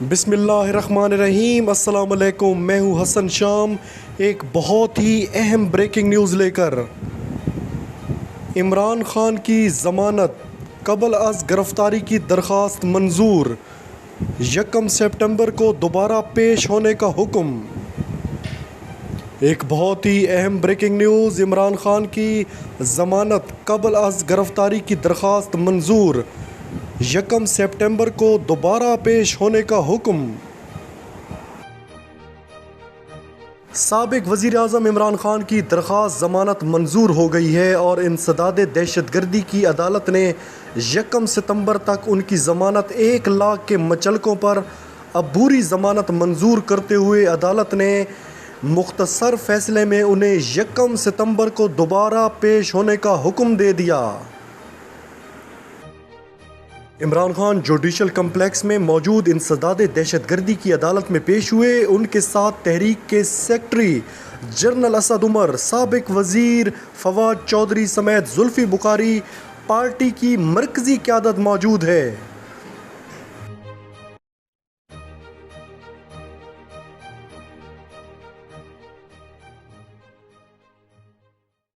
بسم اللہ الرحمن الرحیم۔ السلام علیکم، میں ہوں حسن شام، ایک بہت ہی اہم بریکنگ نیوز لے کر۔ عمران خان کی ضمانت قبل از گرفتاری کی درخواست منظور، 1 سپٹمبر کو دوبارہ پیش ہونے کا حکم۔ ایک بہت ہی اہم بریکنگ نیوز، عمران خان کی ضمانت قبل از گرفتاری کی درخواست منظور، 1 سپٹمبر کو دوبارہ پیش ہونے کا حکم۔ سابق وزیر اعظم عمران خان کی درخواست ضمانت منظور ہو گئی ہے اور انسداد دہشت گردی کی عدالت نے 1 ستمبر تک ان کی ضمانت 1 لاکھ کے مچلقوں پر عبوری ضمانت منظور کرتے ہوئے عدالت نے مختصر فیصلے میں انہیں 1 ستمبر کو دوبارہ پیش ہونے کا حکم دے دیا۔ عمران خان جوڈیشل کمپلیکس میں موجود انسداد دہشت گردی کی عدالت میں پیش ہوئے۔ ان کے ساتھ تحریک کے سیکرٹری جنرل اسد عمر، سابق وزیر فواد چودھری سمیت زلفی بخاری، پارٹی کی مرکزی قیادت موجود ہے۔